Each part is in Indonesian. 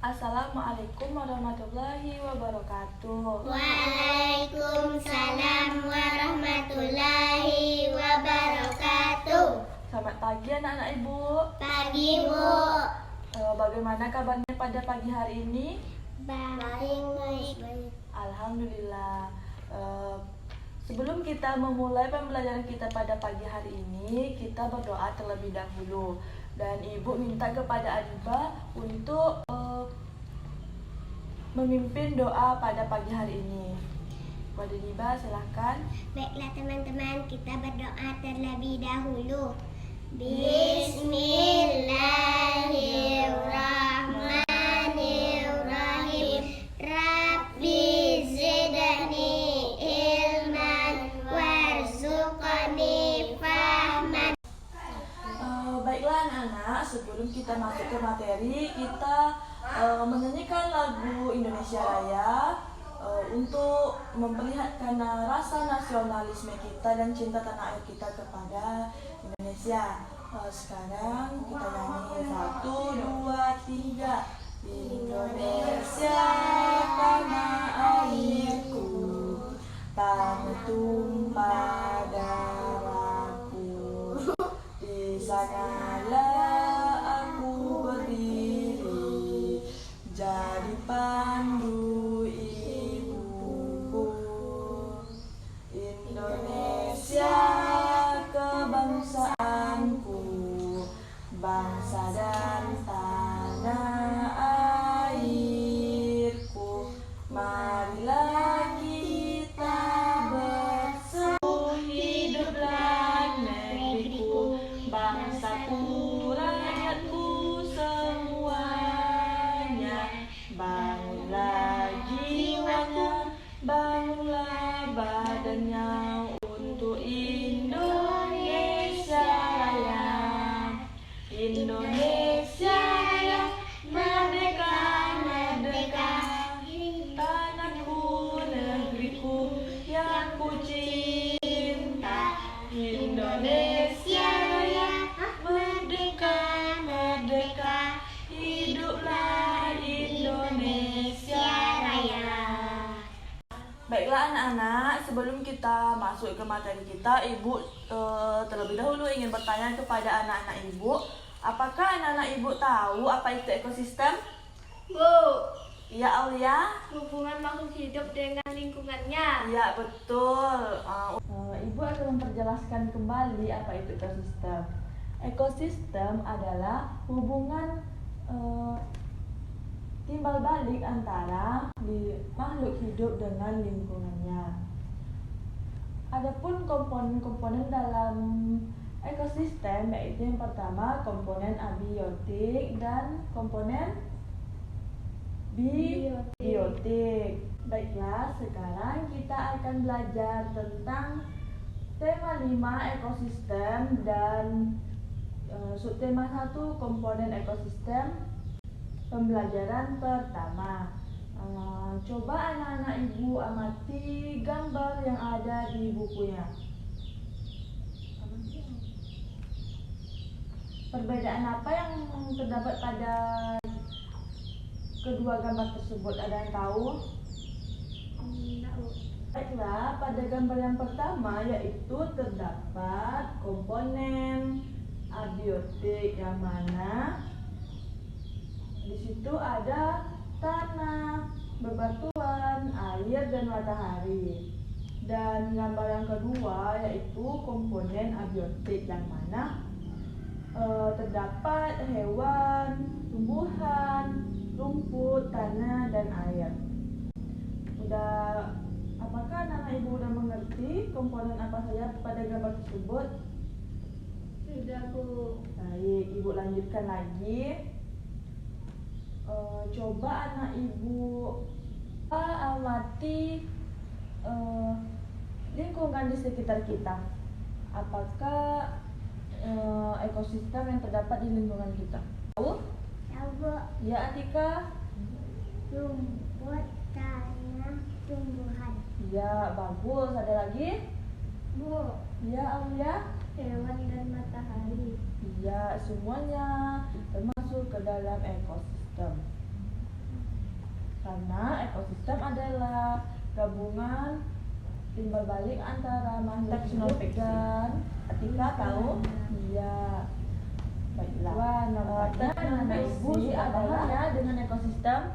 Assalamualaikum warahmatullahi wabarakatuh. Waalaikumsalam warahmatullahi wabarakatuh. Selamat pagi anak-anak ibu. Pagi, Bu. Bagaimana kabarnya pada pagi hari ini? Baik. Alhamdulillah. Sebelum kita memulai pembelajaran kita pada pagi hari ini, kita berdoa terlebih dahulu. Dan ibu minta kepada Adiba untuk memimpin doa pada pagi hari ini. Kepada Adiba silahkan. Baiklah teman-teman, kita berdoa terlebih dahulu. Bismillahirrahmanirrahim. Rabbi zidni ilman warzuqni fahman. Baiklah anak-anak, sebelum kita masuk ke materi, kita menyanyikan lagu Indonesia Raya untuk memperlihatkan rasa nasionalisme kita dan cinta tanah air kita kepada Indonesia. Sekarang kita nyanyi 1, 2, 3. Indonesia tanah airku, tanah tumpah darahku, di sanalah aku berdiri, jadi pandu ibuku. Indonesia kebangsaanku, bangsa dan tanah airku. Marilah kita bersatu, hiduplah negeriku, bangsaku, rakyatku semuanya. Bangunlah jiwanya, bangunlah badannya untuk Indonesia Raya. Indonesia Raya, merdeka, merdeka, tanahku, negeriku yang ku cinta. Indonesia Raya, merdeka, merdeka, hiduplah Indonesia Raya. Baiklah anak-anak, sebelum kita masuk ke materi kita, ibu terlebih dahulu ingin bertanya kepada anak-anak ibu, apakah anak-anak ibu tahu apa itu ekosistem? Bu, Iya Aulia? hubungan makhluk hidup dengan lingkungannya. Iya betul. Ibu akan memperjelaskan kembali apa itu ekosistem. Ekosistem adalah hubungan timbal balik antara makhluk hidup dengan lingkungannya. Adapun komponen-komponen dalam ekosistem yaitu yang pertama komponen abiotik dan komponen biotik. Baiklah, sekarang kita akan belajar tentang tema 5 ekosistem dan subtema 1 komponen ekosistem. Pembelajaran pertama, coba anak-anak ibu amati gambar yang ada di bukunya. Perbedaan apa yang terdapat pada kedua gambar tersebut? Ada yang tahu? Baiklah, pada gambar yang pertama yaitu terdapat komponen abiotik yang mana di situ ada tanah, bebatuan, air, dan matahari. Dan gambar yang kedua yaitu komponen abiotik yang mana terdapat hewan, tumbuhan, rumput, tanah, dan air. Apakah anak ibu sudah mengerti komponen apa saja pada gambar tersebut? Sudah, Bu. Baik, ibu lanjutkan lagi. Coba anak ibu amati lingkungan di sekitar kita. Apakah ekosistem yang terdapat di lingkungan kita? Tahu? Tahu, Bu. Ya Atika? Rumput, tanah, tumbuhan. Ya bagus. Ada lagi? Bu, Ya Aulia? hewan dan matahari. Iya, semuanya termasuk ke dalam ekosistem. Karena ekosistem adalah gabungan timbal balik antara makhluk hidup dan Atika tahu? Iya. Baiklah. Nama ibu adalah dengan ekosistem.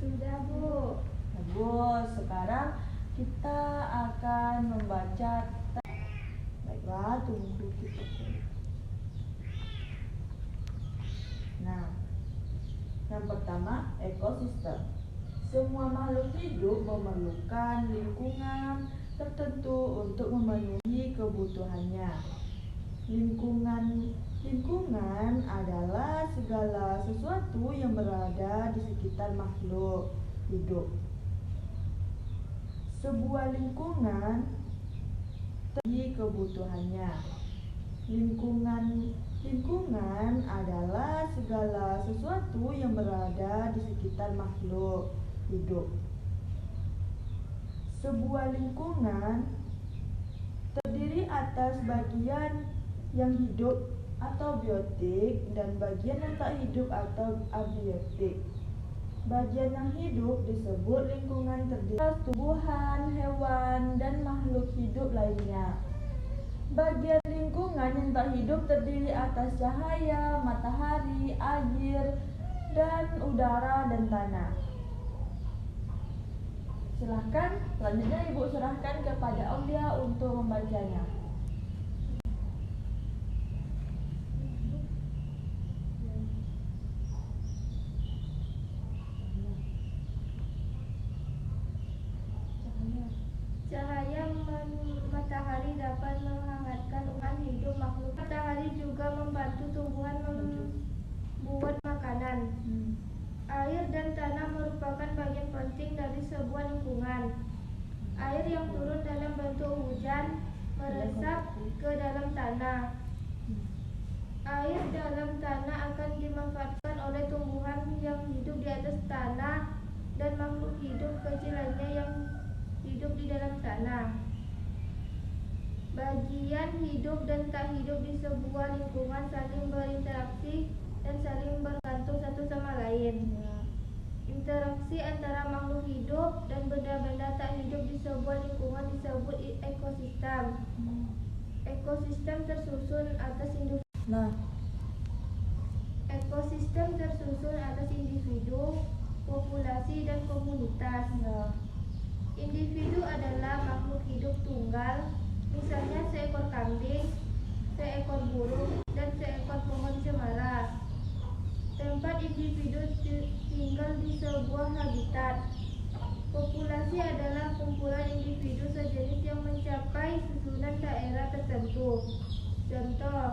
Sudah, Bu. Bagus. Sekarang kita akan membaca. Baiklah, tunggu kita. Nah, yang pertama ekosistem. Semua makhluk hidup memerlukan lingkungan tertentu untuk memenuhi kebutuhannya. Lingkungan adalah segala sesuatu yang berada di sekitar makhluk hidup. Sebuah lingkungan terpenuhi kebutuhannya. Lingkungan adalah segala sesuatu yang berada di sekitar makhluk hidup. Sebuah lingkungan terdiri atas bagian yang hidup atau biotik dan bagian yang tak hidup atau abiotik. Bagian yang hidup disebut lingkungan terdiri atas tumbuhan, hewan, dan makhluk hidup lainnya. Bagian lingkungan yang tak hidup terdiri atas cahaya, matahari, air, dan udara dan tanah. Silahkan, selanjutnya Ibu serahkan kepada Aulia untuk membacanya. Cahaya matahari dapat menghangatkan umat hidup makhluk. Matahari juga membantu tumbuhan membuat makanan. Air dan tanah merupakan bagian penting dari sebuah lingkungan. Air yang turun dalam bentuk hujan meresap ke dalam tanah. Air dalam tanah akan dimanfaatkan oleh tumbuhan yang hidup di atas tanah dan makhluk hidup kecil lainnya yang hidup di dalam tanah. Bagian hidup dan tak hidup di sebuah lingkungan saling berinteraksi dan saling bergantung satu sama lain. Interaksi antara makhluk hidup dan benda-benda tak hidup di sebuah lingkungan disebut ekosistem. Ekosistem tersusun atas individu. Ekosistem tersusun atas individu, populasi, dan komunitas. Individu adalah makhluk hidup tunggal, misalnya seekor kambing, seekor burung, dan seekor pohon cemara. Tempat individu tinggal di sebuah habitat. Populasi adalah kumpulan individu sejenis yang mencapai susunan daerah tertentu. Contoh,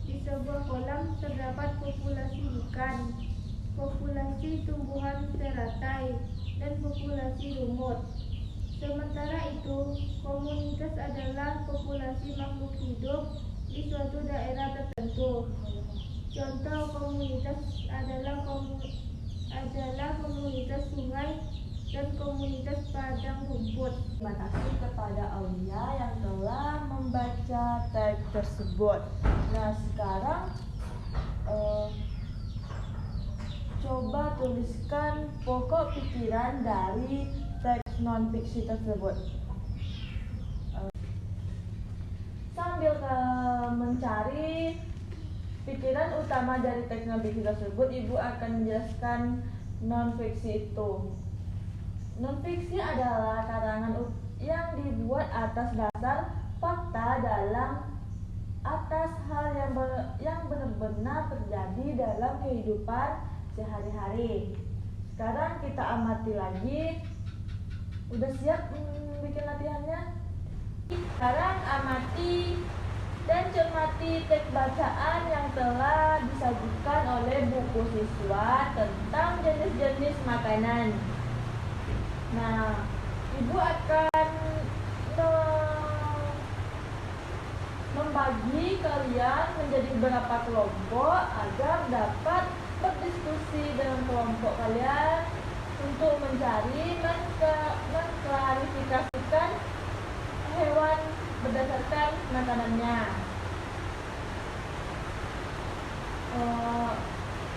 di sebuah kolam terdapat populasi ikan, populasi tumbuhan teratai, dan populasi lumut. Sementara itu, komunitas adalah populasi makhluk hidup di suatu daerah tertentu. Contoh komunitas adalah komunitas sungai dan komunitas padang rumput. Terima kasih kepada Aulia yang telah membaca teks tersebut. Nah, sekarang coba tuliskan pokok pikiran dari teks non-fiksi tersebut. Sambil mencari pikiran utama dari teks non-fiksi tersebut, Ibu akan menjelaskan non-fiksi itu. Non-fiksi adalah karangan yang dibuat atas dasar fakta atas hal yang benar-benar terjadi dalam kehidupan sehari-hari. Sekarang kita amati lagi. Udah siap bikin latihannya? Sekarang amati dan cermati teks bacaan yang telah disajikan oleh buku siswa tentang jenis-jenis makanan. Nah, Ibu akan membagi kalian menjadi beberapa kelompok agar dapat berdiskusi dengan kelompok kalian untuk mencari mengklarifikasikan hewan berdasarkan makanannya.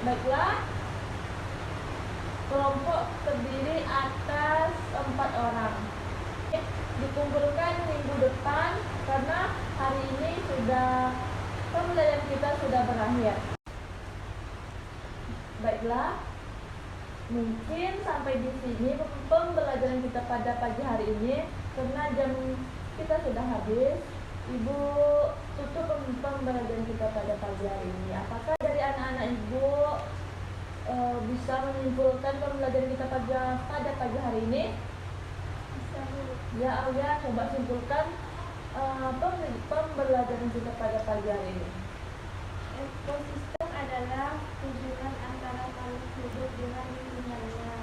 Baiklah, Kelompok terdiri atas 4 orang. Dikumpulkan minggu depan karena hari ini pembelajaran kita sudah berakhir. Baiklah, mungkin sampai di sini pembelajaran kita pada pagi hari ini karena jam kita sudah habis. Ibu tutup pembelajaran kita pada pagi hari ini. Apakah dari anak-anak ibu bisa menyimpulkan pembelajaran kita pada pagi hari ini? Ya, Aulia, coba simpulkan pembelajaran kita pada pagi hari ini. Ekosistem adalah hubungan antara makhluk hidup dengan lingkungannya.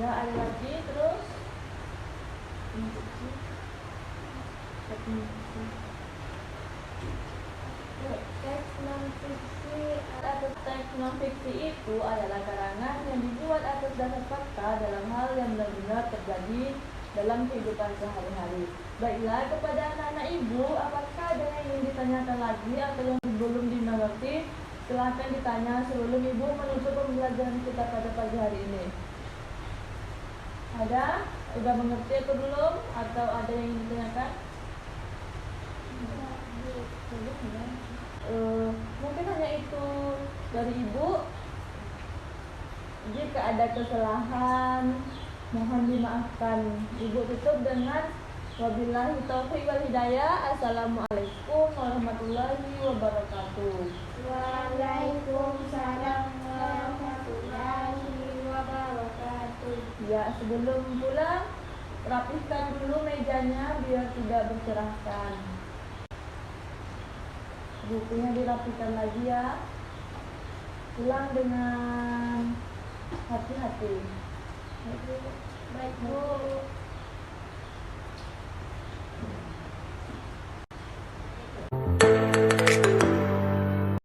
Ya, ada lagi terus. Teks non-fiksi Atas teks non-fiksi itu adalah karangan yang dibuat atas dasar fakta dalam hal yang benar-benar terjadi dalam kehidupan sehari-hari. Baiklah, kepada anak-anak ibu, apakah ada yang ingin ditanyakan lagi atau yang belum dimengerti? Silahkan ditanya sebelum ibu menutup pembelajaran kita pada pagi hari ini. Ada? Sudah mengerti atau belum? Atau ada yang ingin ditanyakan? Mungkin hanya itu dari ibu. Jika ada kesalahan, mohon dimaafkan. Ibu tutup dengan wabillahi taufiq wal hidayah. Assalamualaikum warahmatullahi wabarakatuh. Waalaikumsalam warahmatullahi wabarakatuh. Ya, sebelum pulang, rapihkan dulu mejanya biar tidak berserakan. Bukunya dirapikan lagi ya. Pulang dengan hati-hati. Baik, Bu.